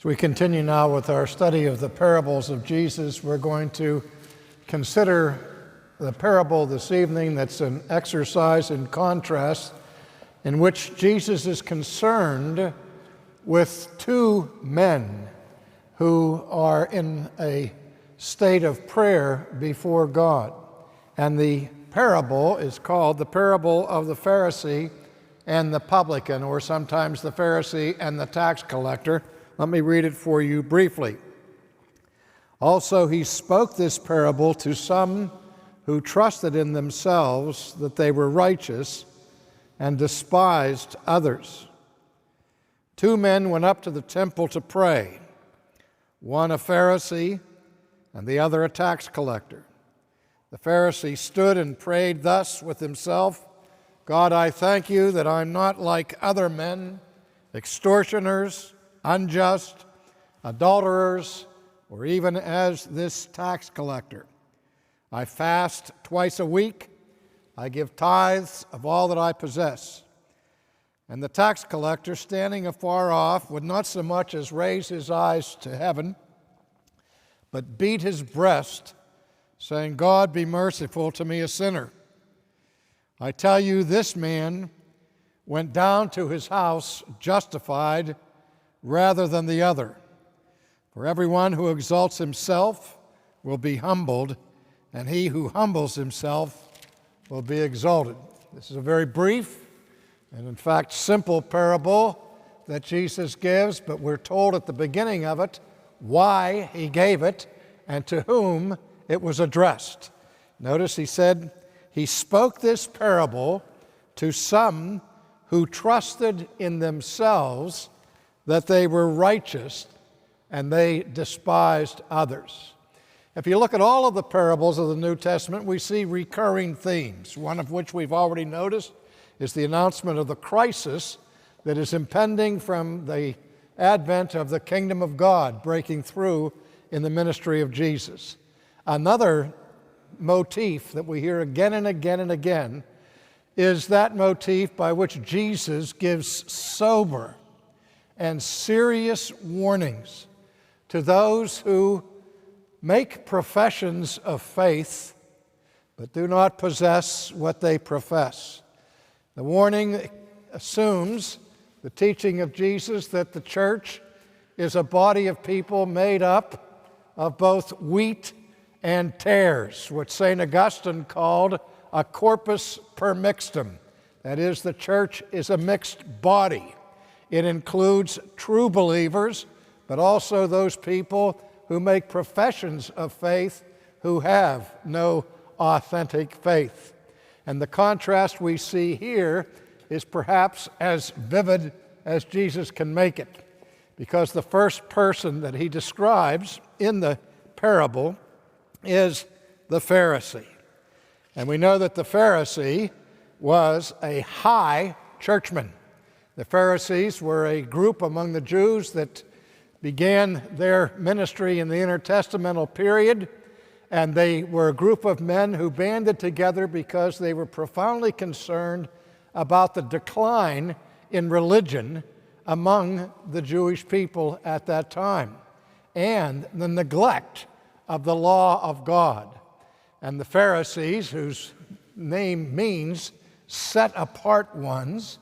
As we continue now with our study of the parables of Jesus, we're going to consider the parable this evening that's an exercise in contrast in which Jesus is concerned with two men who are in a state of prayer before God. And the parable is called the parable of the Pharisee and the Publican, or sometimes the Pharisee and the tax collector. Let me read it for you briefly. Also, he spoke this parable to some who trusted in themselves that they were righteous and despised others. Two men went up to the temple to pray, one a Pharisee and the other a tax collector. The Pharisee stood and prayed thus with himself, God, I thank you that I'm not like other men, extortioners, unjust, adulterers, or even as this tax collector. I fast twice a week. I give tithes of all that I possess. And the tax collector, standing afar off, would not so much as raise his eyes to heaven, but beat his breast, saying, God, be merciful to me, a sinner. I tell you, this man went down to his house justified rather than the other. For everyone who exalts himself will be humbled, and he who humbles himself will be exalted. This is a very brief and, in fact, simple parable that Jesus gives, but we're told at the beginning of it why he gave it and to whom it was addressed. Notice he said, he spoke this parable to some who trusted in themselves that they were righteous and they despised others. If you look at all of the parables of the New Testament, we see recurring themes, one of which we've already noticed is the announcement of the crisis that is impending from the advent of the kingdom of God breaking through in the ministry of Jesus. Another motif that we hear again and again and again is that motif by which Jesus gives sober and serious warnings to those who make professions of faith but do not possess what they profess. The warning assumes the teaching of Jesus that the church is a body of people made up of both wheat and tares, what St. Augustine called a corpus permixtum. That is, the church is a mixed body. It includes true believers, but also those people who make professions of faith who have no authentic faith. And the contrast we see here is perhaps as vivid as Jesus can make it, because the first person that he describes in the parable is the Pharisee. And we know that the Pharisee was a high churchman. The Pharisees were a group among the Jews that began their ministry in the intertestamental period, and they were a group of men who banded together because they were profoundly concerned about the decline in religion among the Jewish people at that time and the neglect of the law of God. And the Pharisees, whose name means set apart ones,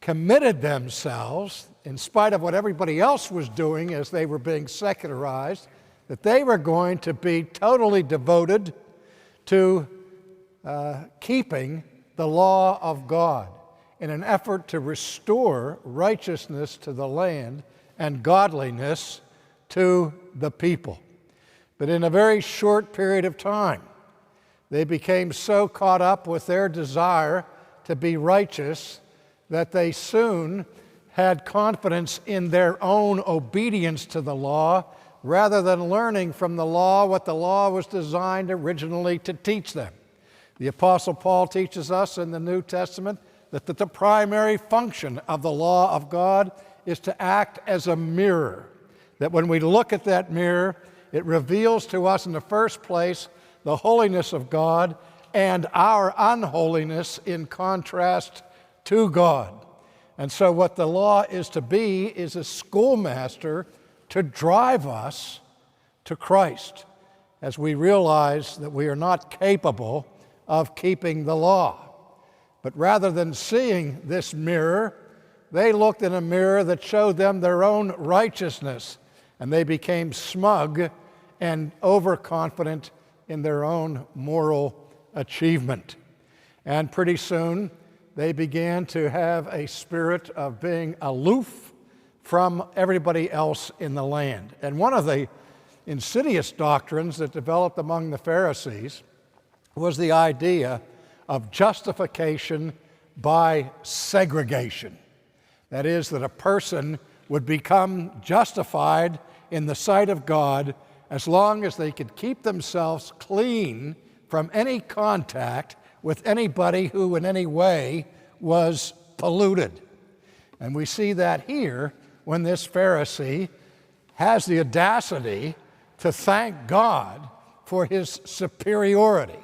committed themselves, in spite of what everybody else was doing as they were being secularized, that they were going to be totally devoted to keeping the law of God in an effort to restore righteousness to the land and godliness to the people. But in a very short period of time, they became so caught up with their desire to be righteous that they soon had confidence in their own obedience to the law rather than learning from the law what the law was designed originally to teach them. The Apostle Paul teaches us in the New Testament that the primary function of the law of God is to act as a mirror, that when we look at that mirror, it reveals to us in the first place the holiness of God and our unholiness in contrast to God. And so what the law is to be is a schoolmaster to drive us to Christ as we realize that we are not capable of keeping the law. But rather than seeing this mirror, they looked in a mirror that showed them their own righteousness, and they became smug and overconfident in their own moral achievement. And pretty soon, they began to have a spirit of being aloof from everybody else in the land. And one of the insidious doctrines that developed among the Pharisees was the idea of justification by segregation. That is, that a person would become justified in the sight of God as long as they could keep themselves clean from any contact with anybody who in any way was polluted. And we see that here when this Pharisee has the audacity to thank God for his superiority.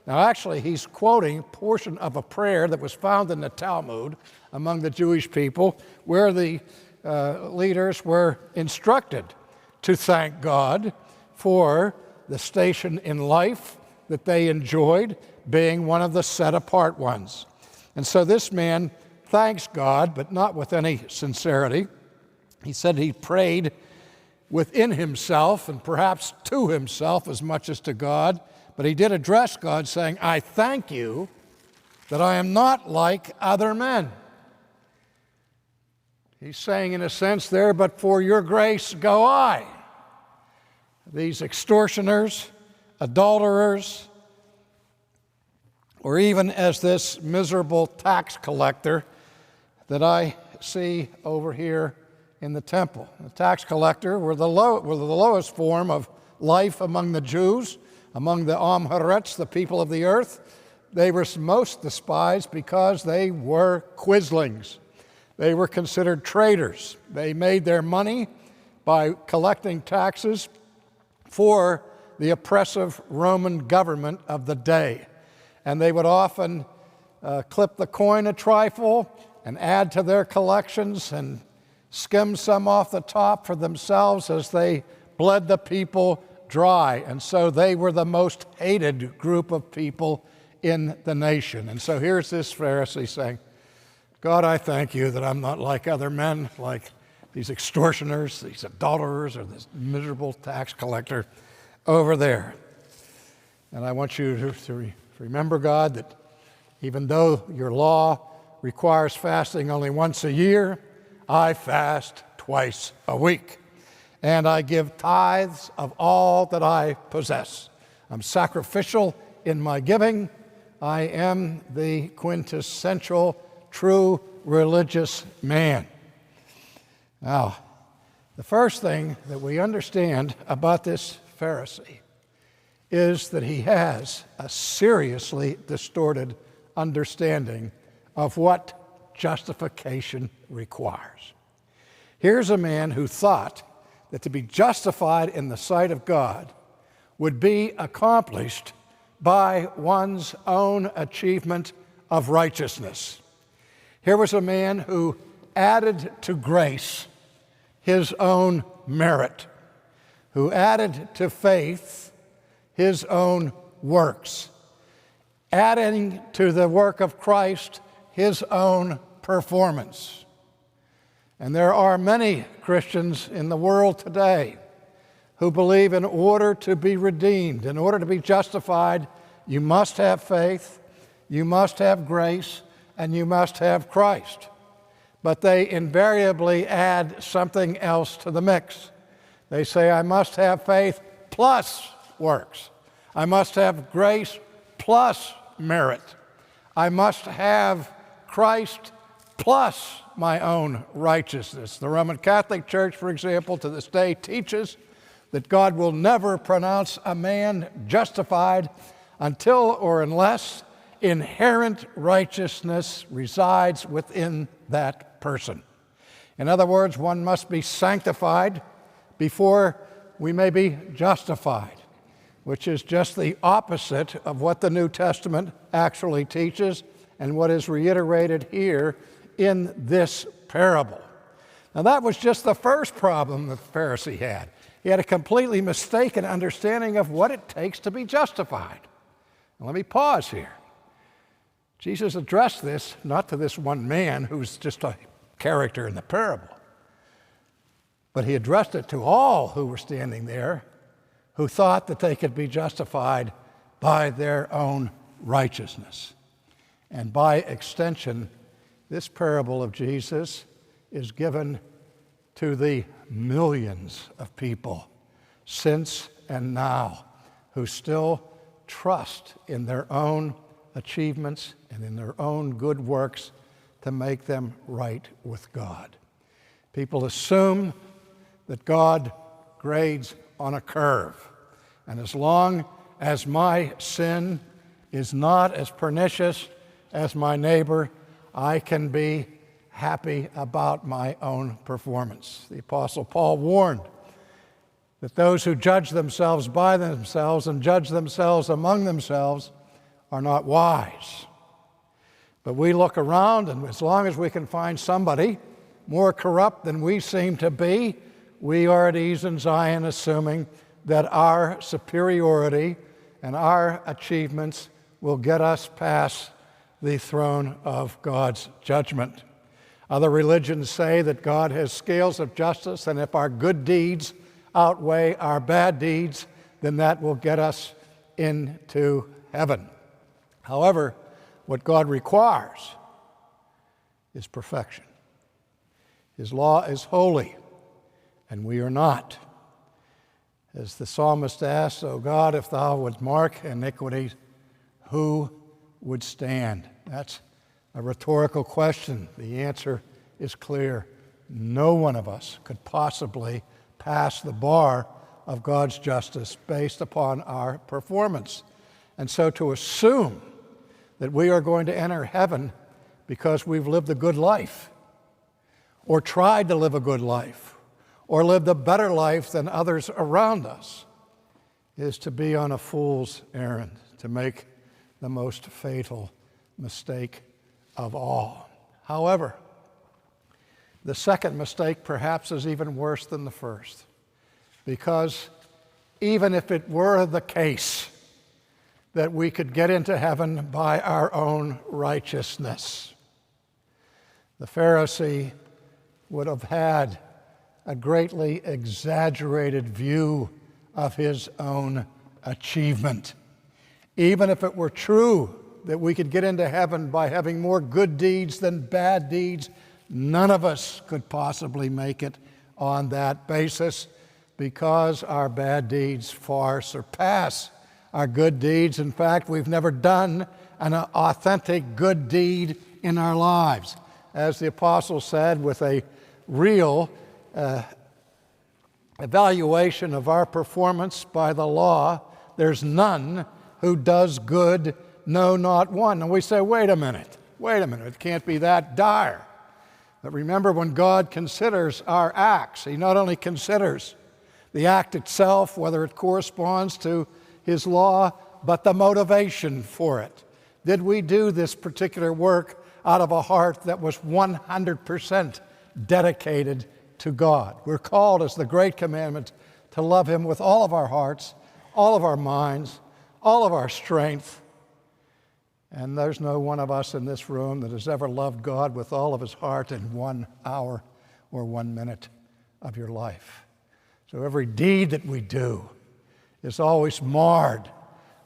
Now, actually, he's quoting a portion of a prayer that was found in the Talmud among the Jewish people, where the leaders were instructed to thank God for the station in life that they enjoyed, being one of the set-apart ones. And so this man thanks God, but not with any sincerity. He said he prayed within himself and perhaps to himself as much as to God, but he did address God saying, I thank you that I am not like other men. He's saying in a sense there, but for your grace go I. These extortioners, adulterers, or even as this miserable tax collector that I see over here in the temple. The tax collector were the lowest form of life among the Jews, among the Amharetz, the people of the earth. They were most despised because they were quislings. They were considered traitors. They made their money by collecting taxes for the oppressive Roman government of the day. And they would often clip the coin a trifle and add to their collections and skim some off the top for themselves as they bled the people dry. And so they were the most hated group of people in the nation. And so here's this Pharisee saying, God, I thank you that I'm not like other men, like these extortioners, these adulterers, or this miserable tax collector over there. And I want you to remember, God, that even though your law requires fasting only once a year, I fast twice a week. And I give tithes of all that I possess. I'm sacrificial in my giving. I am the quintessential true religious man. Now, the first thing that we understand about this Pharisee is that he has a seriously distorted understanding of what justification requires. Here's a man who thought that to be justified in the sight of God would be accomplished by one's own achievement of righteousness. Here was a man who added to grace his own merit, who added to faith his own works, adding to the work of Christ his own performance. And there are many Christians in the world today who believe in order to be redeemed, in order to be justified, you must have faith, you must have grace, and you must have Christ. But they invariably add something else to the mix. They say, I must have faith plus works. I must have grace plus merit. I must have Christ plus my own righteousness. The Roman Catholic Church, for example, to this day teaches that God will never pronounce a man justified until or unless inherent righteousness resides within that person. In other words, one must be sanctified before we may be justified, which is just the opposite of what the New Testament actually teaches and what is reiterated here in this parable. Now, that was just the first problem the Pharisee had. He had a completely mistaken understanding of what it takes to be justified. Now, let me pause here. Jesus addressed this not to this one man who's just a character in the parable, but he addressed it to all who were standing there who thought that they could be justified by their own righteousness. And by extension, this parable of Jesus is given to the millions of people since and now who still trust in their own achievements and in their own good works to make them right with God. People assume that God grades on a curve, and as long as my sin is not as pernicious as my neighbor, I can be happy about my own performance. The Apostle Paul warned that those who judge themselves by themselves and judge themselves among themselves are not wise. But we look around, and as long as we can find somebody more corrupt than we seem to be, we are at ease in Zion, assuming that our superiority and our achievements will get us past the throne of God's judgment. Other religions say that God has scales of justice, and if our good deeds outweigh our bad deeds, then that will get us into heaven. However, what God requires is perfection. His law is holy, and we are not. As the psalmist asks, "O God, if thou wouldst mark iniquity, who would stand?" That's a rhetorical question. The answer is clear. No one of us could possibly pass the bar of God's justice based upon our performance. And so to assume that we are going to enter heaven because we've lived a good life, or tried to live a good life, or lived a better life than others around us, is to be on a fool's errand, to make the most fatal mistake of all. However, the second mistake perhaps is even worse than the first, because even if it were the case that we could get into heaven by our own righteousness, the Pharisee would have had a greatly exaggerated view of his own achievement. Even if it were true that we could get into heaven by having more good deeds than bad deeds, none of us could possibly make it on that basis, because our bad deeds far surpass our good deeds. In fact, we've never done an authentic good deed in our lives. As the apostle said, with a real evaluation of our performance by the law, there's none who does good, no, not one. And we say, wait a minute, it can't be that dire. But remember, when God considers our acts, He not only considers the act itself, whether it corresponds to His law, but the motivation for it. Did we do this particular work out of a heart that was 100% dedicated to God? We're called, as the great commandment, to love Him with all of our hearts, all of our minds, all of our strength. And there's no one of us in this room that has ever loved God with all of his heart in 1 hour or 1 minute of your life. So every deed that we do is always marred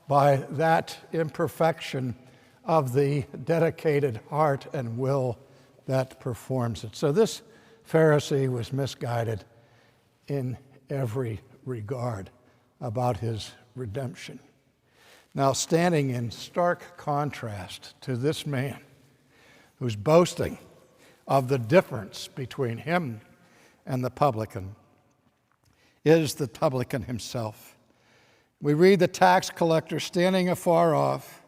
by that imperfection of the dedicated heart and will that performs it. So this Pharisee was misguided in every regard about his redemption. Now, standing in stark contrast to this man who's boasting of the difference between him and the publican is the publican himself. We read the tax collector standing afar off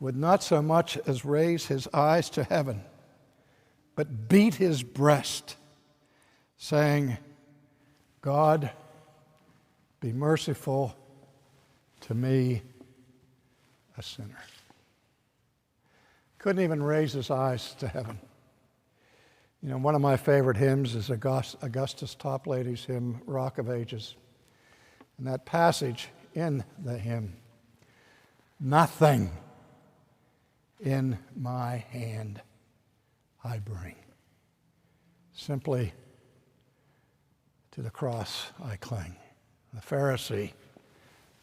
would not so much as raise his eyes to heaven, but beat his breast, saying, "God, be merciful to me, a sinner." Couldn't even raise his eyes to heaven. You know, one of my favorite hymns is Augustus Toplady's hymn, Rock of Ages. And that passage in the hymn, nothing in my hand I bring. Simply to the cross I cling. The Pharisee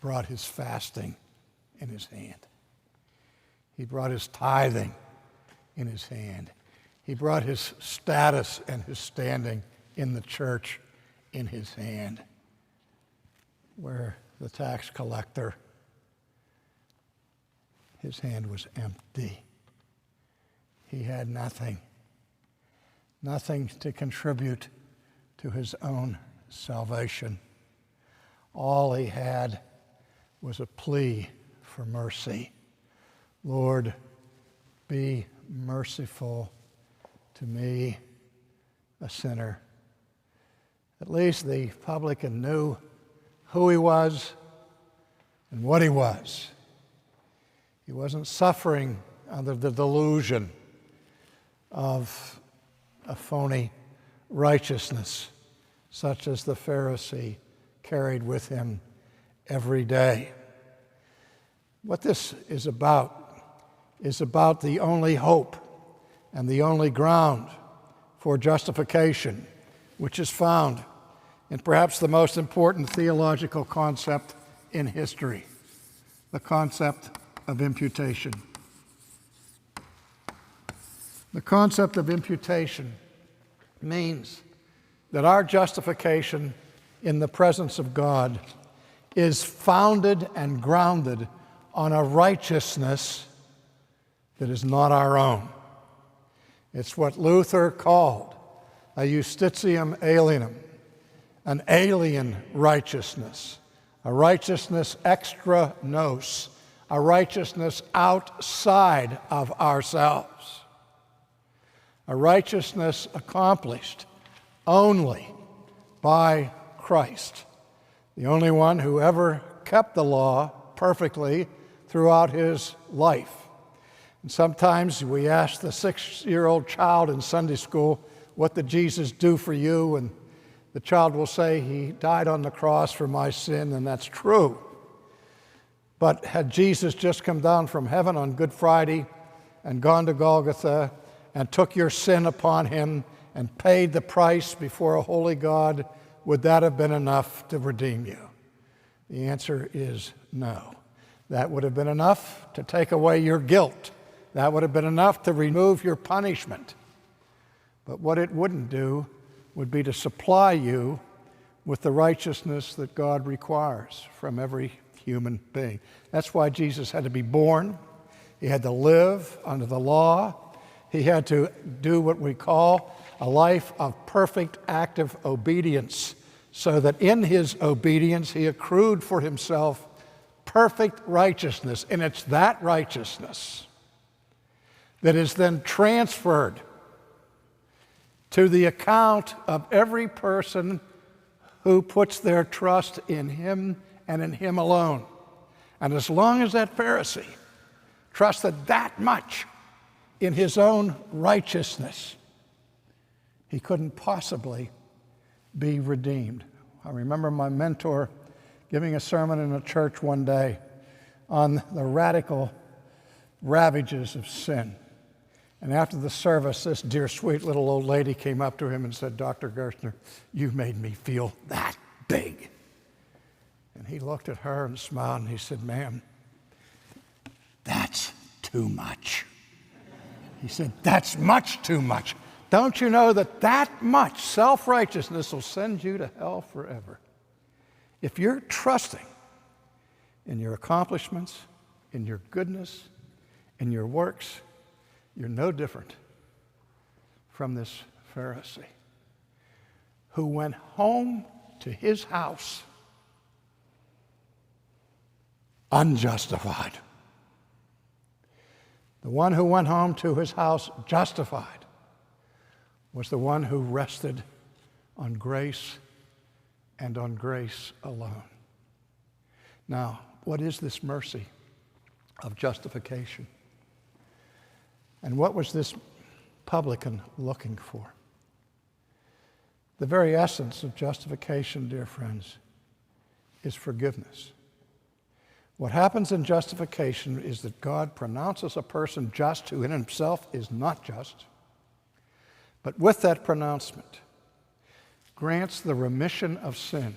brought his fasting in his hand. He brought his tithing in his hand. He brought his status and his standing in the church in his hand. Where the tax collector, his hand was empty. He had nothing to contribute to his own salvation. All he had was a plea for mercy. Lord, be merciful to me, a sinner. At least the publican knew who he was and what he was. He wasn't suffering under the delusion of a phony righteousness, such as the Pharisee carried with him every day. What this is about the only hope and the only ground for justification, which is found in perhaps the most important theological concept in history, the concept of imputation. The concept of imputation means that our justification in the presence of God is founded and grounded on a righteousness that is not our own. It's what Luther called a justitium alienum, an alien righteousness, a righteousness extra nos, a righteousness outside of ourselves, a righteousness accomplished only by Christ, the only one who ever kept the law perfectly throughout his life. And sometimes we ask the 6-year-old child in Sunday school, what did Jesus do for you? And the child will say, he died on the cross for my sin, and that's true. But had Jesus just come down from heaven on Good Friday and gone to Golgotha and took your sin upon him and paid the price before a holy God, would that have been enough to redeem you? The answer is no. That would have been enough to take away your guilt. That would have been enough to remove your punishment. But what it wouldn't do would be to supply you with the righteousness that God requires from every human being. That's why Jesus had to be born. He had to live under the law. He had to do what we call a life of perfect active obedience, so that in his obedience he accrued for himself perfect righteousness. And it's that righteousness that is then transferred to the account of every person who puts their trust in him and in him alone. And as long as that Pharisee trusted that much in his own righteousness, he couldn't possibly be redeemed. I remember my mentor giving a sermon in a church one day on the radical ravages of sin. And after the service, this dear, sweet little old lady came up to him and said, Dr. Gerstner, you made me feel that big. And he looked at her and smiled, and he said, ma'am, that's too much. He said, that's much too much. Don't you know that that much self-righteousness will send you to hell forever? If you're trusting in your accomplishments, in your goodness, in your works, you're no different from this Pharisee who went home to his house unjustified. The one who went home to his house justified was the one who rested on grace and on grace alone. Now, what is this mercy of justification? And what was this publican looking for? The very essence of justification, dear friends, is forgiveness. What happens in justification is that God pronounces a person just who in himself is not just, but with that pronouncement grants the remission of sin.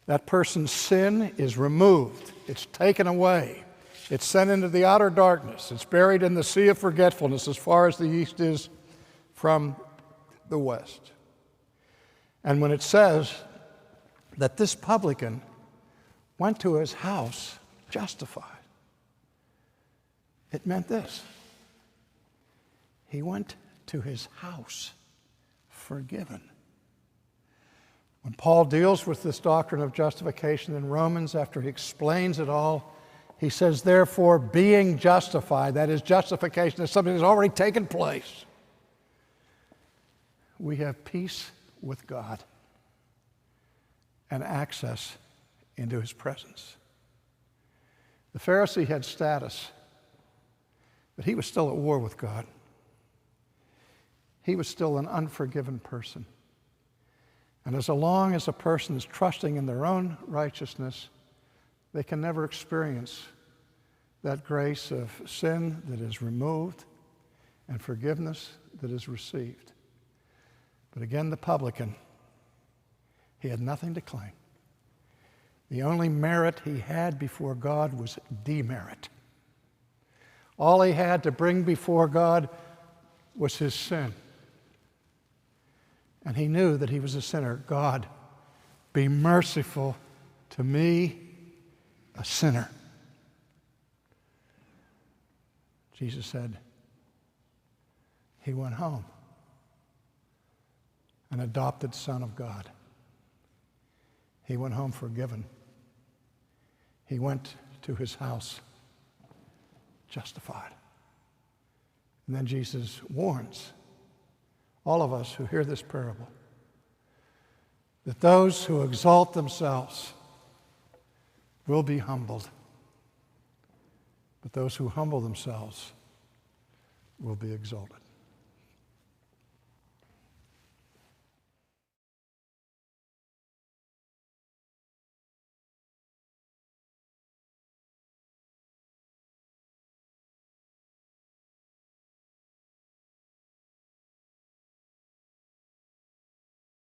That person's sin is removed. It's taken away. It's sent into the outer darkness. It's buried in the sea of forgetfulness as far as the east is from the west. And when it says that this publican went to his house justified, it meant this: he went to his house forgiven. When Paul deals with this doctrine of justification in Romans, after he explains it all, he says, therefore, being justified, that is, justification is something that's already taken place, we have peace with God and access into his presence. The Pharisee had status, but he was still at war with God. He was still an unforgiven person. And as long as a person is trusting in their own righteousness, they can never experience that grace of sin that is removed and forgiveness that is received. But again, the publican, he had nothing to claim. The only merit he had before God was demerit. All he had to bring before God was his sin. And he knew that he was a sinner. God, be merciful to me, a sinner. Jesus said, he went home, an adopted son of God. He went home forgiven. He went to his house justified. And then Jesus warns all of us who hear this parable that those who exalt themselves will be humbled, but those who humble themselves will be exalted.